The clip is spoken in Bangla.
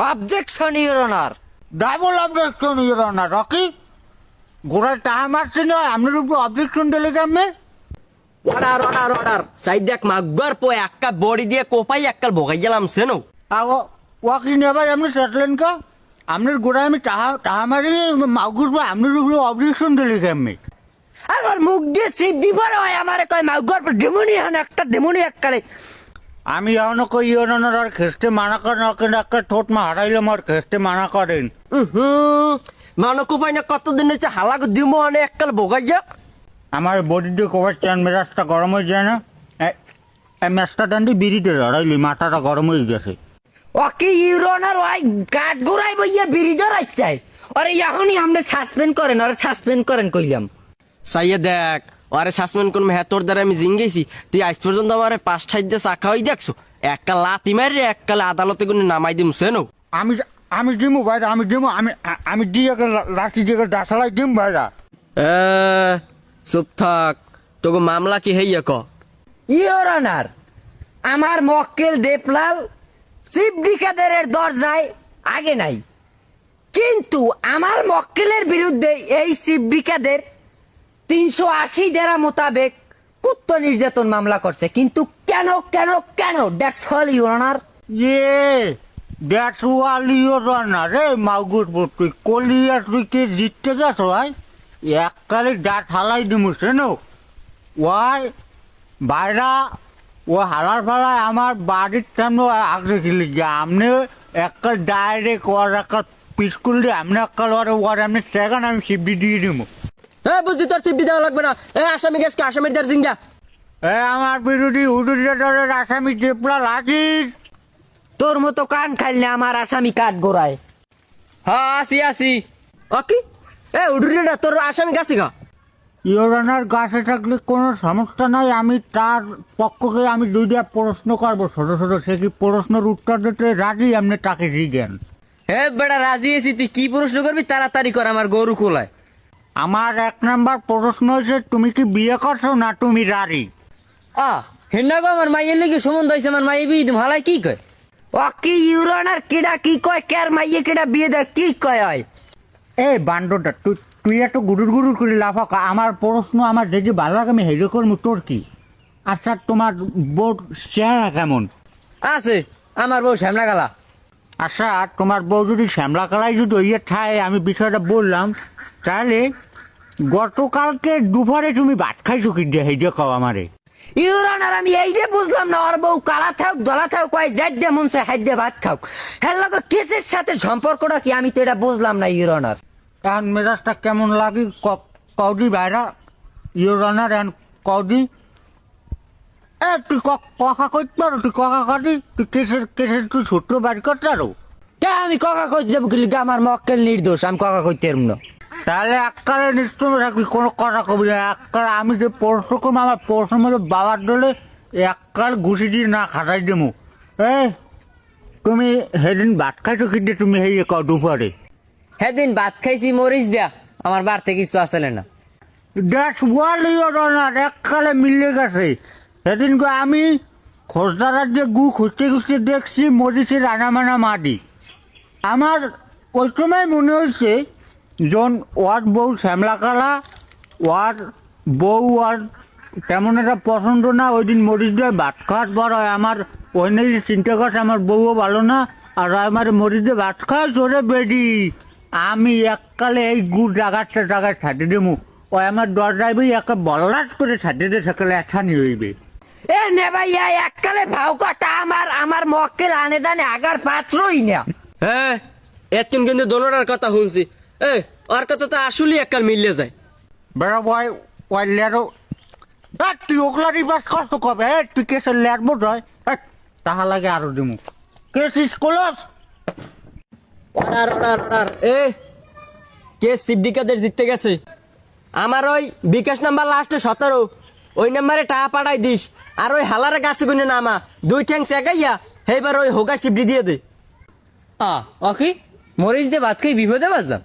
Objection your honour. Double objection your honour. Rocky গোড়ায় টাহা মারছি না, আপনার উপর অবজেকশন দিলে কেমনে? অর্ডার অর্ডার অর্ডার সাইড দেখ মাগবার পো একটা বডি দিয়ে কোপাই একটা ভোগাই গেলাম সেনো। আগো ওয়াকি নেবার আপনি সেটলেন কা? আপনার গোড়ায় আমি টাহা মারি মাগুর পর আপনার উপর অবজেকশন দিলে কেমনে? আর ওর মুখ দিয়ে সিপ বিপরে হয় আমারে কয় মাউগর পর ডেমনি হান একটা ডেমনি এককালে। আমি এখনো কই ইওর অনার আর খেসতে মানা করেন, ওকে একটা ঠোঁট মা হারাইলাম আর খেসতে মানা করেন। মানো কোপাই না কতদিন হচ্ছে হালাক দিমো আনে এককাল ভোগাই যাক। আমার বডি দিয়ে কবার চান মেজাজটা গরম হয়ে যায় না? ম্যাচটা টান্ডি বিড়িতে হারাইলি, মাথাটা গরম হয়ে গেছে। ওকে ইওর অনার ওই কাঠ গোড়াই বইয়া বিড়ি ধরাই চাই। আরে এখনই আপনি সাসপেন্ড করেন, আরে সাসপেন্ড করেন কইলাম। সাইয়া দেখ আরে সাসপেন্ড করবো হ্যাঁ তোর দ্বারা আমি জিঙ্গেছি। তুই আজ পর্যন্ত আমার 5-6 দিয়ে চাকা হয়ে দেখছো একটা লাতি মারি এককালে আদালতে গুনে নামাই দিম সেনো। আমি দিমু ভাইরা, আমি দিয়ে লাঠি দিয়ে ডাসালাই দিম ভাইরা। চুপ থাক, তোকে মামলা কি হইয়া ক? ইওর অনার, আমার মক্কেল দেবলাল সিদ্দিকাদের দরজায় আগে নাই, কিন্তু আমার মক্কেলের বিরুদ্ধে এই সিদ্দিকাদের 380 ধারা মোতাবেক কুত্ত নির্যাতন মামলা করছে। কিন্তু কেন কেন কেন? That's all your honour. That's wall your honour. রে মাগুর তুই কলিয়া তুই কে জিততে যাস ভাই? এককালে ডাট হালাই দিমু সেনো। ওয়াই বাইরা ও হালার ফালায় আমার বাড়ির সামনে আগে ছিল যে আপনি একটা ডাইরেক্ট ওর একটা পিস্কুল দিয়ে আপনি একাল ওর আপনি সেখানে আমি সিপি দিয়ে দিব। হ্যাঁ বুঝছি তোর সিপি দেওয়া লাগবে না। আসামি গেছকে আসামির দ্বার জিঙ্গা। আমার বিরোধী হুদুরিয়া দলের আসামি দেবলাল হাজির। তোর মতো কান খাইলে আমার আসামি কাঠ গোড়ায়। হ্যাঁ আসি আসি। ওকে উডুরিটা তোর আসামি গাছি গা। ইওর অনার গাছে থাকলে কোনো সমস্যা নাই, আমি তার পক্ষকে আমি দুইটা প্রশ্ন করবো ছোট ছোট, সে কি প্রশ্নের উত্তর দিতে রাজি আপনি তাকে জিজ্ঞেন। হ্যাঁ বেটা রাজি আছি, তুই কি প্রশ্ন করবি তাড়াতাড়ি কর, আমার গরু কোলায়। আমার 1 নাম্বার প্রশ্ন হয়েছে তুমি কি বিয়ে করছো না তুমি রাজি? হেন্না গো আমার মাইয়ের লেগে সম্বন্ধ হয়েছে, আমার মাইয়ে বিয়ে ভালাই কি কয়? ওকে ইওর অনার, কেডা কি কয় কার মাইয়ে কেডা বিয়ে দেয় কি কয় হয়? এই বান্ডটা তুই এত গুড়ুর গুড়ুর করে লাফাক। আমার প্রশ্ন আমার যদি ভালো লাগে আমি হেরে করবো, তোর কি? আচ্ছা তোমার বউ চেহারা কেমন? আছে আমার বউ শ্যামলা গালা। আচ্ছা তোমার বউ যদি শ্যামলা কালাই যদি ইয়ে ঠায় আমি বিষয়টা বললাম, তাহলে গতকালকে দুপুরে তুমি ভাত খাইছো কি দিয়ে হেঁটে খাও আমারে? ইওর অনার, আমি এইটা বুঝলাম না, ওর বউ কালা থাক দলা থাক কয় যাই দে মন চায় হাইদে ভাত খাও, হ্যাঁ লাগে কেসের সাথে সম্পর্কটা কি আমি তো এটা বুঝলাম না ইওর অনার। এখন মেজাজটা কেমন লাগে কৌদি ভাইরা? ইওর অনার এখন কৌদি তুই কথা করতে পারো? তুই কথা কাটি তুই কেসের তুই সূত্র বাড়ি করতে পারো? কে আমি কাকা কই যাবো কি আমার মক্কেল নির্দোষ, আমি কাকা কইতে পারব না। তাহলে এককালে নিশ্চয় রাখবি, কোনো কথা কবি না। এককালে আমি যে প্রশ্ন করবো আমার প্রশ্ন মধ্যে বাবার দলে এককাল ঘুষি দিয়ে না খাটাই দেবো। তুমি সেদিন ভাত খাইছো কিন্তু তুমি সেই দুপুরে? সেদিন ভাত খাইছি মরিচ দিয়া, আমার বাড়তে কিছু আসলে না। দ্যাটস ওয়াল ইওর অনার, এককালে মিলে গেছে। সেদিন আমি খোঁজদারার যে গু খুঁজতে খুঁজতে দেখছি মরিচের রানামানা মাটি। আমার ওই সময় মনে হয়েছে জন ওয়ার বউ শ্যামলা কালা, ওয়ার বউ আর তেমন একটা পছন্দ না। ওই দিন মরিচ দিয়ে ভাত খাওয়ার পর আমার ওই নিয়ে চিন্তা করছে আমার বউও ভালো না, আর আমার মরিচ দিয়ে ভাত খাওয়া চলে বেডি। আমি এককালে এই গুড় জায়গায় ছাড়তে দেবো, ওই আমার দরজায় বই একটা বল্লাট করে ছাড়তে দিয়ে সকালে এঠানি হইবে। এ নে ভাই এককালে ভাও কথা আমার মক্কেল আনে দানে আগার পাত্রই না। হ্যাঁ এখন কিন্তু দোনোটার কথা শুনছি। ওর কথা তো আসলেই এককাল মিললে যায়। বেড়া বয় ওই লেরো তুই ওগুলা রিভার্স করছো কবে? তুই কেসের লেয়ার বোধ হয় তাহা লাগে আরো দিমু কেস স্কুলস। Order order order. কেস সিদ্দিকাদের জিততে গেছে। আমার ওই বিকাশ নাম্বার লাস্টে 17, ওই নাম্বারে টাকা পাঠাই দিস। আর ওই হালারে গাছে গুনে নামা 2 ঠ্যাং চেকাইয়া এইবার ওই হোগা সিবড়ি দিয়ে দে। ওকে মরিচ দিয়ে ভাত খাই বিপদে বাজলাম।